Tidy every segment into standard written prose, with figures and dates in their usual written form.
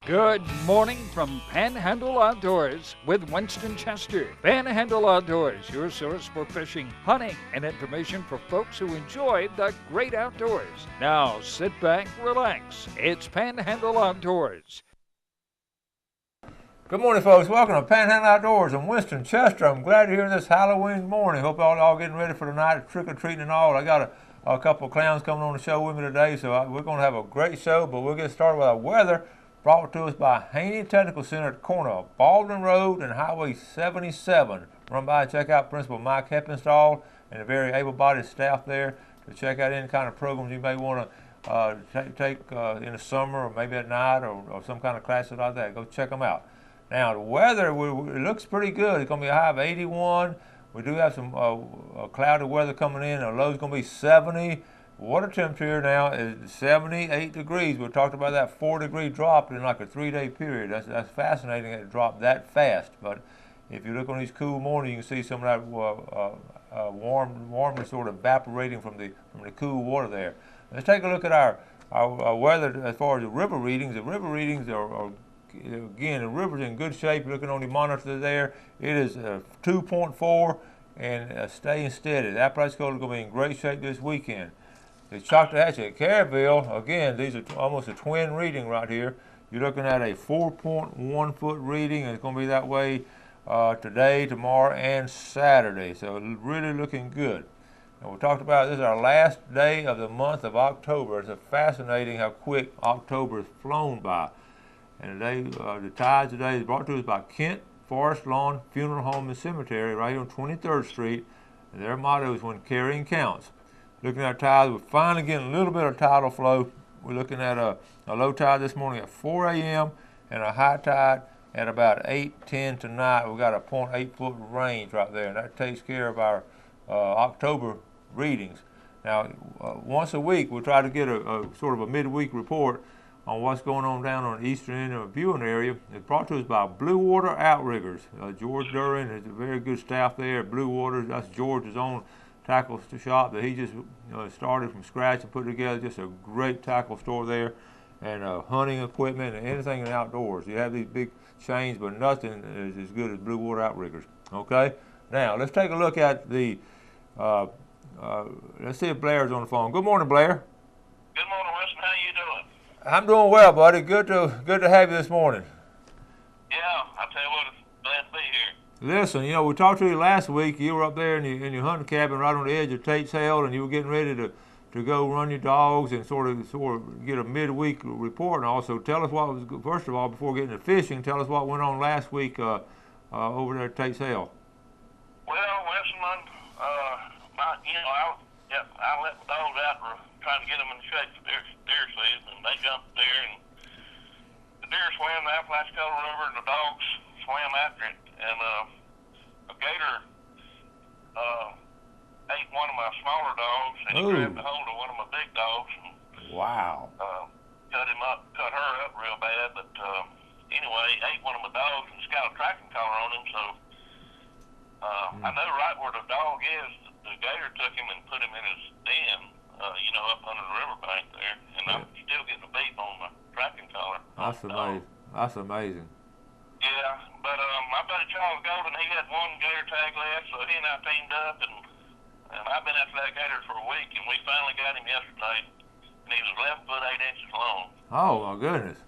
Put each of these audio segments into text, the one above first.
Good morning from Panhandle Outdoors with Winston Chester. Panhandle Outdoors, your source for fishing, hunting, and information for folks who enjoy the great outdoors. Now sit back, relax. It's Panhandle Outdoors. Good morning, folks. Welcome to Panhandle Outdoors. I'm Winston Chester. I'm glad you're here this Halloween morning. Hope y'all all getting ready for the night, trick-or-treating and all. I got a couple of clowns coming on the show with me today, so we're going to have a great show, but we'll get started with our weather. Brought to us by Haney Technical Center at the corner of Baldwin Road and Highway 77. Run by and check out Principal Mike Heppenstall and a very able-bodied staff there to check out any kind of programs you may want to take in the summer or maybe at night or some kind of classes like that. Go check them out. Now, the weather, it looks pretty good. It's going to be a high of 81. We do have some cloudy weather coming in. The low's going to be 70. Water temperature now is 78 degrees. We talked about that 4-degree drop in like a 3-day period. That's fascinating that it dropped that fast. But if you look on these cool mornings, you can see some of that warmness sort of evaporating from the cool water there. Let's take a look at our weather as far as the river readings. The river readings are again, the river's in good shape. Looking on the monitor there, it is 2.4 and staying steady. The Apalachicola is going to be in great shape this weekend. The Choctawhatchee at Caryville, again, these are almost a twin reading right here. You're looking at a 4.1 foot reading, and it's going to be that way today, tomorrow, and Saturday. So really looking good. And we talked about this is our last day of the month of October. It's fascinating how quick October has flown by. And today, the tides today is brought to us by Kent Forest Lawn Funeral Home and Cemetery right here on 23rd Street. And their motto is when carrying counts. Looking at our tides, we're finally getting a little bit of tidal flow. We're looking at a low tide this morning at 4 a.m. and a high tide at about 8:10 tonight. We've got a 0.8 foot range right there, and that takes care of our October readings. Now, once a week, we'll try to get a sort of a midweek report on what's going on down on the eastern end of the viewing area. It's brought to us by Blue Water Outriggers. George Duran has a very good staff there at Blue Water. That's George's own tackle shop that he just started from scratch and put together. Just a great tackle store there, and hunting equipment and anything in the outdoors. You have these big chains, but nothing is as good as Blue Water Outriggers. Okay, now let's take a look at the. Let's see if Blair's on the phone. Good morning, Blair. Good morning, Winston. How you doing? I'm doing well, buddy. Good to have you this morning. Yeah, I tell you what, it's glad to be here. Listen, we talked to you last week. You were up there in your hunting cabin right on the edge of Tate's Hill, and you were getting ready to go run your dogs and sort of get a midweek report. And also tell us what was, first of all, before getting to fishing, tell us what went on last week over there at Tate's Hill. Well, Winston, I let the dogs out and trying to get them in shape for deer season, and they jumped there, and the deer swam the Apalachicola River, and the dogs swam after it, and a gator ate one of my smaller dogs, and he grabbed a hold of one of my big dogs, and wow, cut her up real bad, but anyway, he ate one of my dogs, and it's got a tracking collar on him, so I know right where the dog is. The gator took him and put him in his den, up under the riverbank there, and I'm still getting a beep on the tracking collar. That's amazing. That's amazing. Yeah, but my buddy Charles Golden, he had one gator tag left, so he and I teamed up, and I've been after that gator for a week, and we finally got him yesterday, and he was 11 foot 8 inches long. Oh my goodness.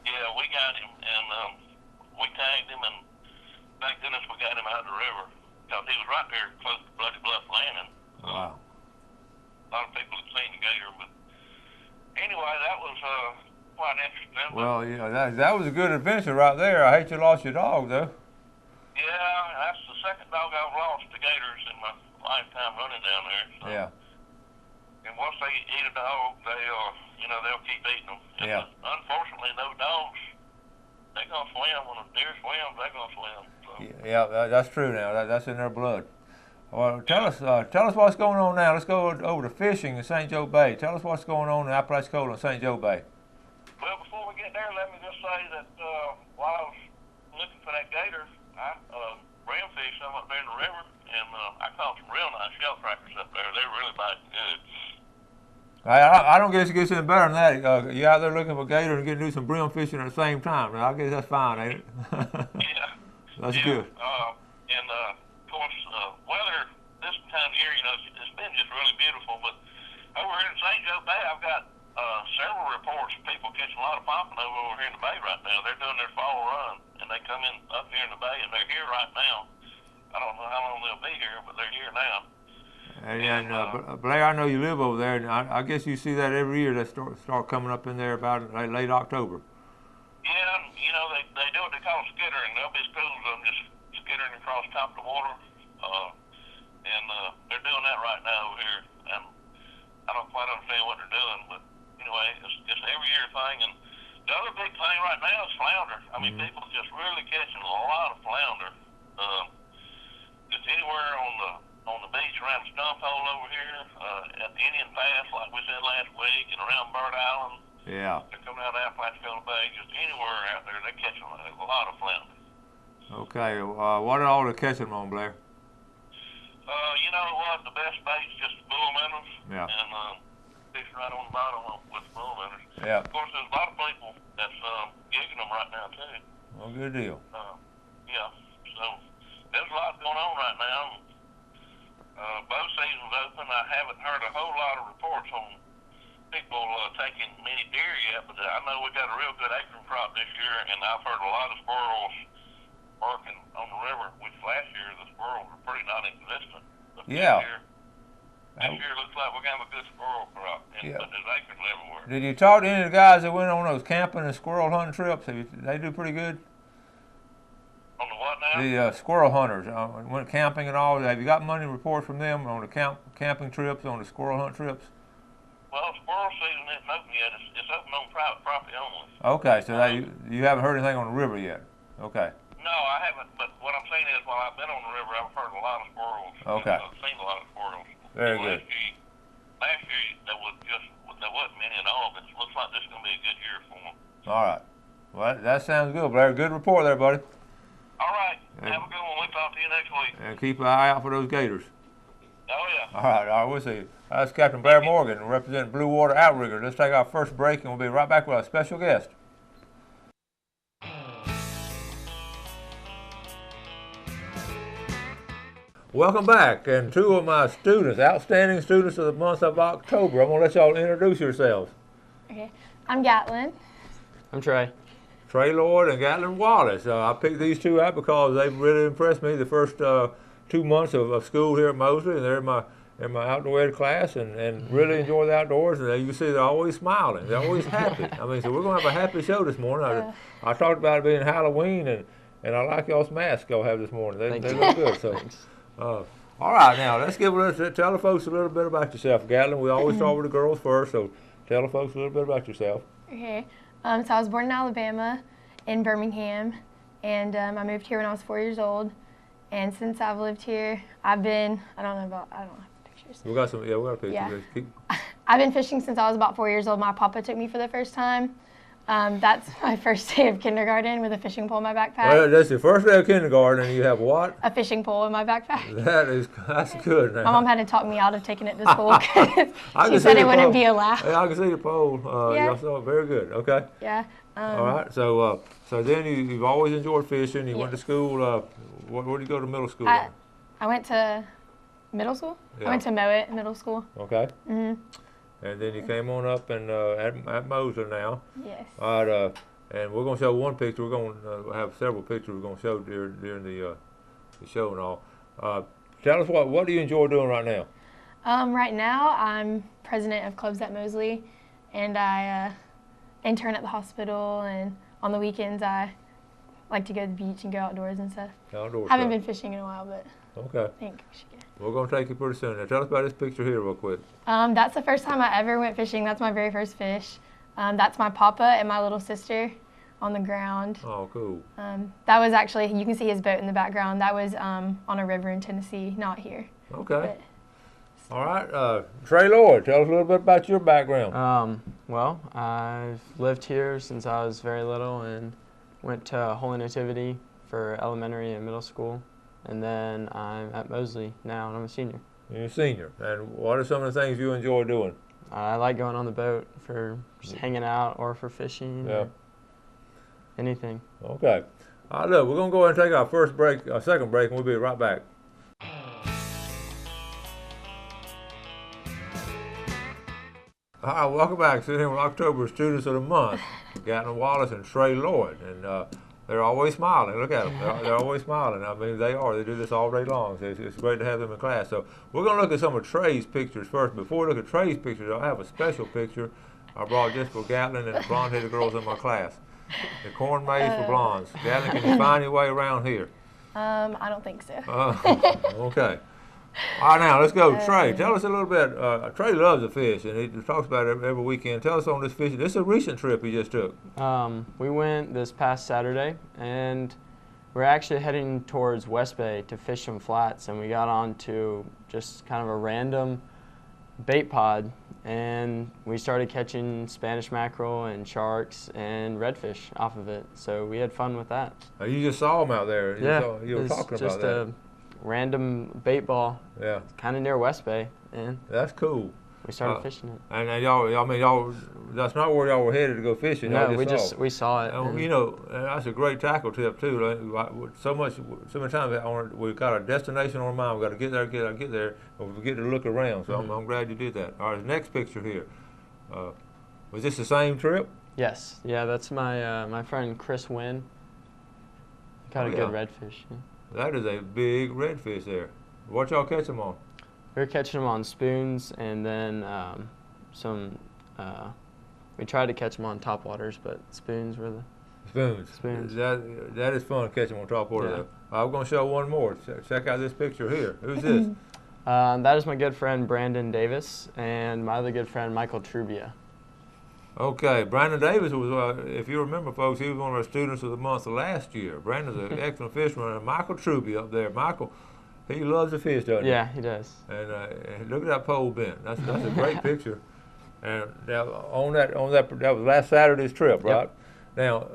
Yeah, we got him, and we tagged him, and thank goodness we got him out of the river, because he was right there close to Bloody Bluff Landing. Wow. A lot of people had seen the gator, but anyway, that was quite interesting. Well, that was a good adventure right there. I hate you lost your dog, though. Yeah, that's the second dog I've lost to gators in my lifetime running down there. So. Yeah. And once they eat a dog, they'll keep eating them. And yeah. Unfortunately, those dogs, they're gonna swim. When a deer swims, they're gonna swim. So. Yeah, that's true. Now that's in their blood. Well, tell us what's going on now. Let's go over to fishing in St. Joe Bay. Tell us what's going on in Apalachicola and St. Joe Bay. Well, before we get there, let me just say that while I was looking for that gator, I ram fished some up there in the river, and I caught some real nice shell crackers up there. They're really biting good. I don't guess it gets any better than that. You're out there looking for gator and getting to do some brim fishing at the same time. Now, I guess that's fine, ain't it? Yeah. That's good. And of course, weather this time of year, you know, it's been just really beautiful. But over here in St. Joe Bay, I've got several reports of people catching a lot of pompano over here in the bay right now. They're doing their fall run, and they come in up here in the bay, and they're here right now. I don't know how long they'll be here, but they're here now. And Blair, I know you live over there, and I guess you see that every year. They start coming up in there about late October. Yeah, you know, they do what they call skittering. There'll be schools of them just skittering across top of the water, and they're doing that right now over here. And I don't quite understand what they're doing, but anyway, it's every year thing. And the other big thing right now is flounder. I mean, people just really catching a lot of flounder. Just anywhere on the beach around the stump hole over here, at the Indian Pass, like we said last week, and around Bird Island. Yeah. They're coming out of Apalachicola Bay, just anywhere out there, they're catching a lot of flounder. Okay, what are all the catching on, Blair? You know what? The best bait's just bull minnows. Yeah. And fish right on the bottom with bull minnows. Yeah. Of course, there's a lot of people that's gigging them right now too. Well, good deal. Yeah. So there's a lot going on right now. Bow season's open. I haven't heard a whole lot of reports on people taking many deer yet, but I know we got a real good acorn crop this year, and I've heard a lot of squirrels working on the river, which last year the squirrels were pretty non-existent. But Yeah. This year looks like we're going to have a good squirrel crop, but there's acorns everywhere. Did you talk to any of the guys that went on those camping and squirrel hunting trips? They do pretty good? On the what now? The squirrel hunters went camping and all. Have you got money reports from them on the camping trips, on the squirrel hunt trips? Well, squirrel season isn't open yet. It's open on private property only. Okay, so you haven't heard anything on the river yet? Okay. No, I haven't. But what I'm saying is, while I've been on the river, I've heard a lot of squirrels. Okay. I've seen a lot of squirrels. Very good. Last year there wasn't many at all. But it looks like this is going to be a good year for them. All right. Well, that sounds good, Blair. Good report there, buddy. All right. Have a good one. We'll talk to you next week. And keep an eye out for those gators. Oh, yeah. All right, we'll see you. That's Captain Blair Morgan, representing Blue Water Outrigger. Let's take our first break, and we'll be right back with our special guest. Welcome back, and two of my students, outstanding students of the month of October. I'm going to let y'all introduce yourselves. Okay, I'm Gatlin. I'm Trey. Trey Lloyd and Gatlin Wallace. I picked these two out because they've really impressed me the first 2 months of school here at Mosley, and they're in my outdoor ed class, and really enjoy the outdoors. And you can see they're always smiling. They're always happy. I mean, so we're going to have a happy show this morning. I talked about it being Halloween, and I like y'all's masks y'all have this morning. They look good. So. All right, now let's tell the folks a little bit about yourself, Gatlin. We always start with the girls first, so tell the folks a little bit about yourself. Okay, so I was born in Alabama, in Birmingham, and I moved here when I was 4 years old. And since I've lived here, I don't have pictures. We got a picture. Yeah. I've been fishing since I was about 4 years old. My papa took me for the first time. That's my first day of kindergarten with a fishing pole in my backpack. Well, that's your first day of kindergarten, and you have what? A fishing pole in my backpack. That's good. Now. My mom had to talk me out of taking it to school because she said it wouldn't be allowed. Yeah, I can see the pole. Yeah. Y'all saw it. Very good. Okay. Yeah. All right. So then you've always enjoyed fishing. You went to school. Where did you go to middle school? I went to middle school. Yeah. I went to Mowat Middle School. Okay. And then you came on up and at Mosley now. Yes. All right, and we're going to show one picture. We're going to have several pictures we're going to show during the show and all. Tell us what do you enjoy doing right now? Right now, I'm president of clubs at Mosley, and I intern at the hospital. And on the weekends, I like to go to the beach and go outdoors and stuff. Outdoors. Haven't been fishing in a while, but okay. I think we should get. We're going to take you pretty soon. Now, tell us about this picture here real quick. That's the first time I ever went fishing. That's my very first fish. That's my papa and my little sister on the ground. Oh, cool. That was actually, you can see his boat in the background. That was on a river in Tennessee, not here. Okay. All right. Trey Lloyd, tell us a little bit about your background. Well, I've lived here since I was very little and went to Holy Nativity for elementary and middle school. And then I'm at Mosley now, and I'm a senior. You're a senior. And what are some of the things you enjoy doing? I like going on the boat for just hanging out or for fishing. Yeah. Or anything. Okay. All right, look, we're going to go ahead and take our second break, and we'll be right back. Hi, welcome back. Sitting here with October Students of the Month, Gatlin Wallace and Trey Lloyd. And they're always smiling. Look at them. They're always smiling. I mean, they are. They do this all day long. So it's great to have them in class. So we're going to look at some of Trey's pictures first. Before we look at Trey's pictures, I have a special picture I brought just for Gatlin and the blonde-headed girls in my class. The corn maze for blondes. Gatlin, can you find your way around here? I don't think so. Okay. All right, now let's go. Trey, tell us a little bit. Trey loves to fish, and he talks about it every weekend. Tell us on this fishing. This is a recent trip he just took. We went this past Saturday, and we're actually heading towards West Bay to fish some flats, and we got onto just kind of a random bait pod, and we started catching Spanish mackerel and sharks and redfish off of it. So we had fun with that. You just saw them out there. Yeah, You were talking about that. just a random bait ball. Yeah. Kind of near West Bay, and that's cool. we started fishing it. And y'all, that's not where y'all were headed to go fishing. No, we saw it. And, you know, that's a great tackle tip too. So many times we've got our destination on our mind. We've got to get there, and we get to look around. So I'm glad you did that. All right, next picture here. Was this the same trip? Yes. Yeah, that's my friend Chris Wynn. Got a good redfish. Yeah. That is a big redfish there. What y'all catch them on? We were catching them on spoons, and then we tried to catch them on topwaters, but spoons were the spoons. That is fun catching them on topwater. Yeah. I'm going to show one more. Check out this picture here. Who's this? That is my good friend Brandon Davis, and my other good friend Michael Trubia. Okay, Brandon Davis was, if you remember, folks, he was one of our students of the month last year. Brandon's an excellent fisherman, and Michael Trubia up there. Michael, he loves to fish, doesn't he? Yeah, he does. And look at that pole bent. That's a great picture. And now that was last Saturday's trip, right? Yep. Now,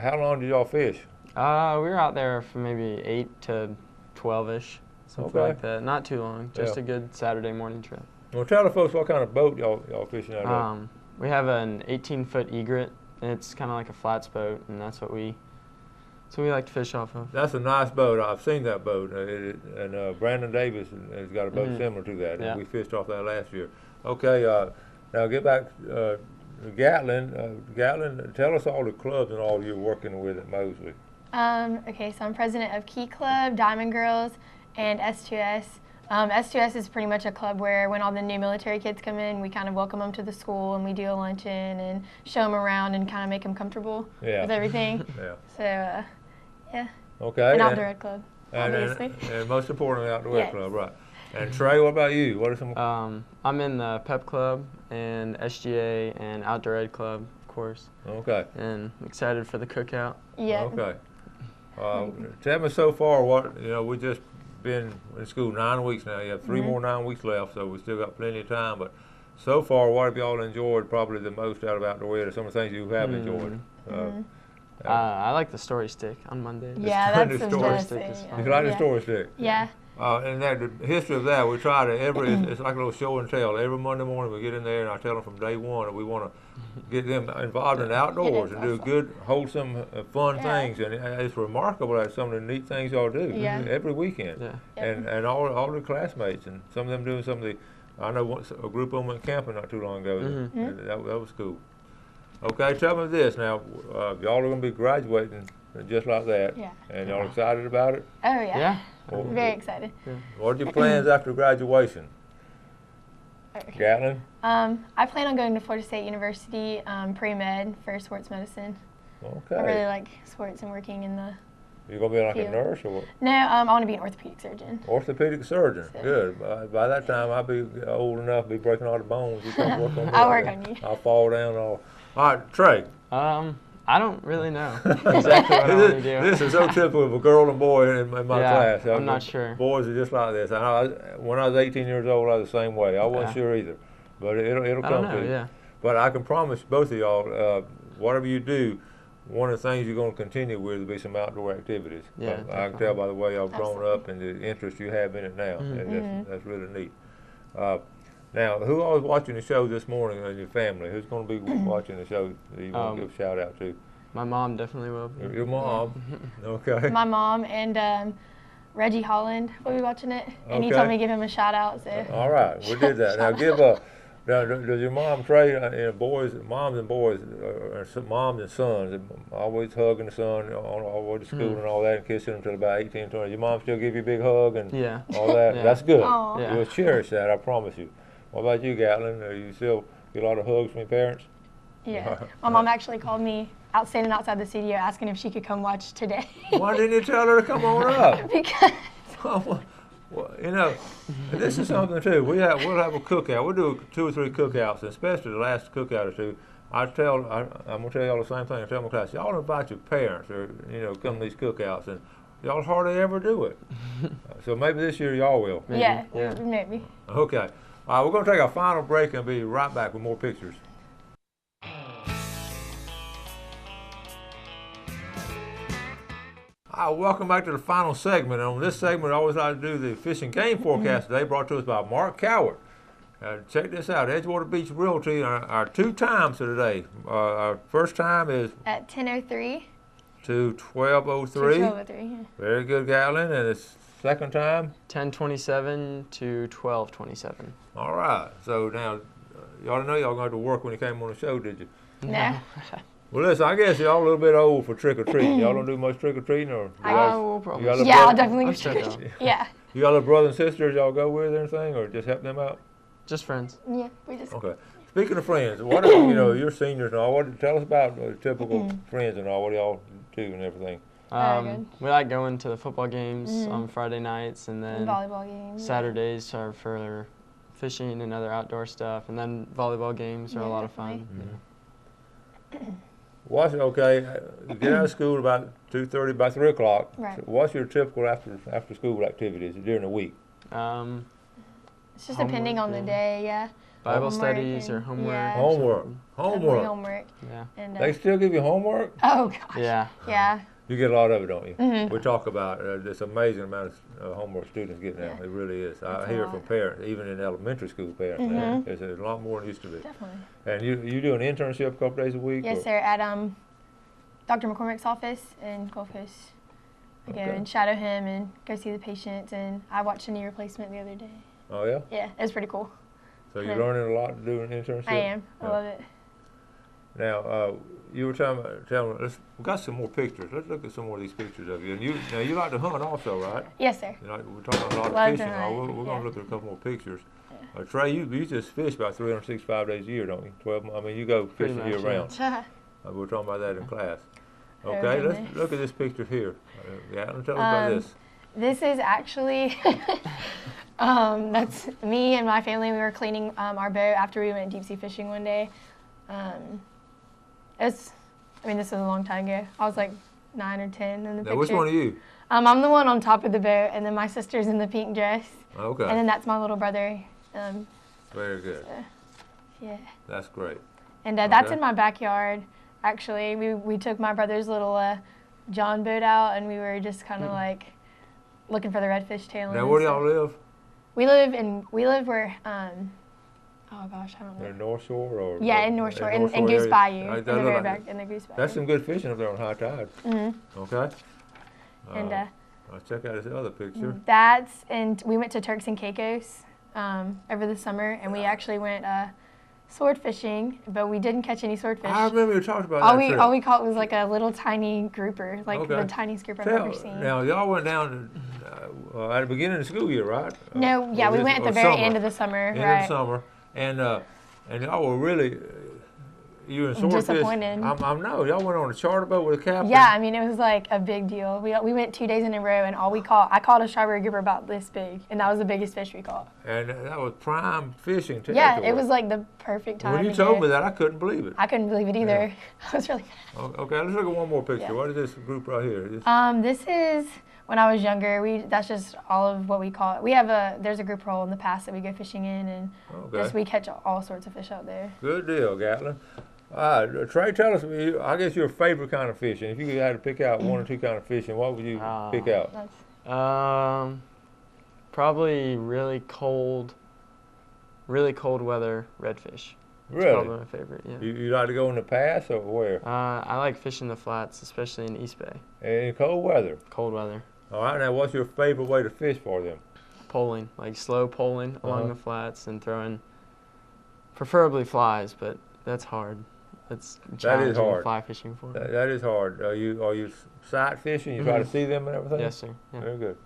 how long did y'all fish? We were out there for maybe 8 to 12-ish, something like that. Not too long. Just a good Saturday morning trip. Well, tell the folks what kind of boat y'all fishing out of. We have an 18-foot egret, and it's kind of like a flats boat, and that's what we like to fish off of. That's a nice boat. I've seen that boat, and Brandon Davis has got a boat similar to that, and we fished off that last year. Okay, now get back to Gatlin. Gatlin, tell us all the clubs and all you're working with at Mosley. Okay, so I'm president of Key Club, Diamond Girls, and S2S. S2S is pretty much a club where when all the new military kids come in, we kind of welcome them to the school, and we do a luncheon and show them around and kind of make them comfortable with everything. So, yeah. Okay. An outdoor ed club, obviously. And most importantly, outdoor ed club, right. And Trey, what about you? What are some? I'm in the PEP club and SGA and outdoor ed club, of course. Okay. And excited for the cookout. Yeah. Okay. Tell me so far we just been in school 9 weeks now. You have 3 more 9 weeks left, so we still got plenty of time. But so far, what have y'all enjoyed probably the most out of outdoor ed, or some of the things you have enjoyed? I like the story stick on Mondays. Yeah, that's the best thing. You like the story stick? Yeah. And the history of that, we try to it's like a little show and tell. Every Monday morning we get in there and I tell them from day one that we want to get them involved in the outdoors and do good, wholesome, fun things. And it's remarkable at some of the neat things y'all do every weekend. Yeah. And all the classmates, and some of them doing some of the, I know a group of them went camping not too long ago. And that was cool. Okay, tell me this now. Y'all are going to be graduating just like that. Yeah. And y'all excited about it? Oh, yeah. Yeah. Very excited. What are your plans after graduation? Gatlin? I plan on going to Florida State University pre-med for sports medicine. Okay. I really like sports and working in the You're going to be like a nurse or what? No, I want to be an orthopedic surgeon. Orthopedic surgeon. So. Good. By that time, I'll be old enough to be breaking all the bones. You can work on I'll work on you. I'll fall down all right, Trey. I don't really know exactly what I want to do. This is so typical of a girl and boy in my class. I'm not sure. Boys are just like this. When I was 18 years old, I was the same way. I wasn't sure either, but it'll come to you. Yeah. But I can promise both of y'all, whatever you do, one of the things you're going to continue with will be some outdoor activities. Yeah, I can tell by the way y'all grown up and the interest you have in it now, and that's really neat. Now, who all was watching the show this morning in your family? Who's going to be watching the show that you want to give a shout out to? My mom definitely will. Your mom. Okay. My mom and Reggie Holland will be watching it, and he Okay. told me to give him a shout out. So. All right, we did that. Now now, does your mom trade boys, moms and boys, moms and sons, always hugging the son on all the way to school and all that, and kissing him until about 18, 20? Your mom still give you a big hug and all that? Yeah. That's good. Aw. Yeah. You'll cherish that, I promise you. What about you, Gatlin? You still get a lot of hugs from your parents? Yeah. My mom actually called me standing outside the studio asking if she could come watch today. Why didn't you tell her to come on up? Because Well, you know, this is something too. We'll have a cookout. We'll do 2 or 3 cookouts, especially the last cookout or two. I'm gonna tell y'all the same thing. I tell my class, y'all invite your parents or come to these cookouts, and y'all hardly ever do it. So maybe this year y'all will. Maybe. yeah, Yeah. maybe. Okay. All right, we're gonna take our final break and be right back with more pictures. Welcome back to the final segment. And on this segment, I always like to do the fish and game forecast today, brought to us by Mark Coward. Check this out, Edgewater Beach Realty, our 2 times for today. Our first time is At 10:03 to to 12:03. 12:03. Yeah. Very good, Gatlin. And the second time? 10:27 to 12:27. All right. So now, y'all know y'all going to have to work when you came on the show, did you? No. Well, listen, I guess y'all a little bit old for trick-or-treating. Y'all don't do much trick-or-treating? Or We'll probably. you got a Yeah, I'll brother- definitely I'll go check trick or out. treat. Yeah. You got little brothers and sisters y'all go with or anything, or just help them out? Just friends. Yeah. We just. Okay. Speaking of friends, what are, you're seniors and all. Tell us about typical friends and all. What do y'all do and everything? Very good. We like going to the football games on Friday nights, and then And volleyball games. Saturdays are for fishing and other outdoor stuff, and then volleyball games are a Yeah, lot of fun. What's you get out of school about 2:30, about 3 o'clock. Right. So what's your typical after school activities during the week? It's just depending on the Homework, day. Yeah. Bible Homework studies or and- homework. yeah. Homework. Definitely Homework. homework. Yeah. And They still give you homework? oh gosh. Yeah. Yeah. You get a lot of it, don't you? Mhm. We talk about this amazing amount of homework students get now. Yeah. It really is. I It's a hear it lot. from parents, even in elementary school parents now. It's a lot more than it used to be. Definitely. And you do an internship a couple days a week? Yes, or- sir. At Dr. McCormick's office in Gulf Coast. I go Okay. and shadow him and go see the patients, and I watched a knee replacement the other day. Oh, yeah? Yeah, it was pretty cool. So you're Yeah. learning a lot doing an internship? I am. I Yeah. love it. Now, you were telling me, we got some more pictures. Let's look at some more of these pictures of you. And you like to hunt also, right? Yes, sir. We're talking about a lot of Love to fishing. hunt, We're going yeah. to look at a couple more pictures. Trey, you just fish about 365 days a year, don't you? 12. I mean, you go Pretty fishing much, year yeah. round. We were talking about that in class. Oh, Okay, let's goodness. look at this picture here. Tell us about this. This is actually, that's me and my family. We were cleaning our boat after we went deep sea fishing one day. This was a long time ago. I was like 9 or 10 in the Now, picture. which one are you? I'm the one on top of the boat, and then my sister's in the pink dress, Okay, and then that's my little brother. very good. Yeah. That's great. And that's Okay. in my backyard. Actually, we took my brother's little John boat out, and we were just kind of like looking for the redfish tail. Now, and where do stuff. y'all live? We live where oh gosh, I don't know. In North Shore or? Yeah, in North Shore, in North Goose area? Bayou, I in the know very that. back, in the Goose Bayou. That's some good fishing up there on high tide. Okay. And I'll check out this other picture. and we went to Turks and Caicos over the summer, and we actually went sword fishing, but we didn't catch any swordfish. I remember you talked about all that we trip. all we caught was like a little tiny grouper, like Okay. the tiniest grouper I've ever seen. Now, y'all went down at the beginning of the school year, right? No, yeah, we went at the very end of the summer, End right? of the summer. And y'all were really, you were in swordfish. Disappointed. I know. Y'all went on a charter boat with a captain. Yeah, I mean, it was like a big deal. We went 2 days in a row, and I caught a strawberry grouper about this big, and that was the biggest fish we caught. And that was prime fishing territory. Yeah, it was like the perfect time. When you to told go. me that, I couldn't believe it. I couldn't believe it either. I was really mad. Okay, let's look at one more picture. Yeah. What is this group right here? This is when I was younger. That's just all of what we caught. There's a group role in the past that we go fishing in, and Okay. we catch all sorts of fish out there. Good deal, Gatlin. Trey, tell us, I guess your favorite kind of fishing. If you had to pick out one or two kind of fishing, what would you pick out? That's Probably really cold really cold weather redfish. It's Really? probably my favorite, yeah. You like to go in the pass or where? I like fishing the flats, especially in East Bay. In cold weather. Cold weather. All right, now what's your favorite way to fish for them? Poling, like slow poling along the flats and throwing, preferably flies, but that's hard. That's challenging hard. fly fishing for me. That is hard. Are you sight fishing? You try to see them and everything? Yes, sir. Yeah. Very good.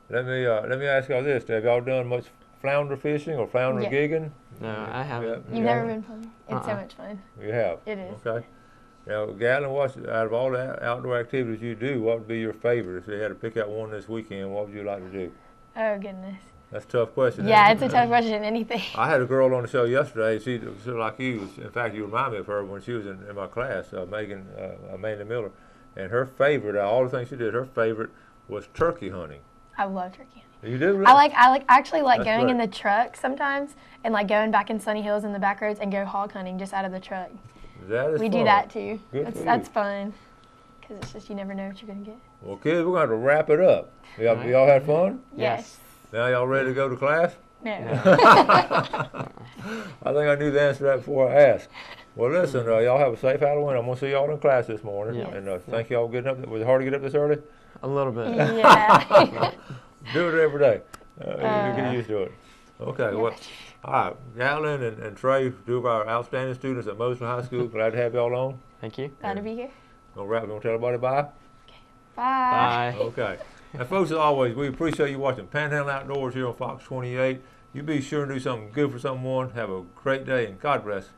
Let me ask y'all this: have y'all done much flounder fishing or flounder gigging? No, I haven't. You've never been fun? It's so much fun. You have. It is. Okay. Now, Gatlin, out of all the outdoor activities you do, what would be your favorite? If you had to pick out one this weekend, what would you like to do? Oh goodness. That's a tough question. Yeah, it's a tough question. Anything. I had a girl on the show yesterday. She like you. In fact, you remind me of her when she was in my class, Amanda Miller. And her favorite, all the things she did, her favorite was turkey hunting. I love turkey hunting. You do? Really? I actually like That's going in great. the truck sometimes and like going back in Sunny Hills in the back roads and go hog hunting just out of the truck. That is We fun. do that too. Good That's fun. Because it's just you never know what you're going to get. Well, kids, we're going to have to wrap it up. Y'all had fun? Yes. Now y'all ready to go to class? No. I think I knew the answer to that before I asked. Well, listen, y'all have a safe Halloween. I'm going to see y'all in class this morning. Yeah. And thank y'all for getting up. Was it hard to get up this early? A little bit. Yeah. Do it every day. You get used to it. Okay, well, all right. Gatlin and Trey, two of our outstanding students at Mosley High School. Glad to have y'all on. Thank you. Glad to be here. We're going to tell everybody bye? Bye. Bye. Okay. And folks, as always, we appreciate you watching Panhandle Outdoors here on Fox 28. You be sure and do something good for someone. Have a great day, and God bless.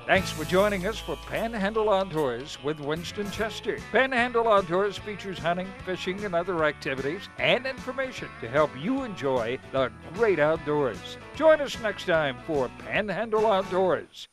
Thanks for joining us for Panhandle Outdoors with Winston Chester. Panhandle Outdoors features hunting, fishing, and other activities and information to help you enjoy the great outdoors. Join us next time for Panhandle Outdoors.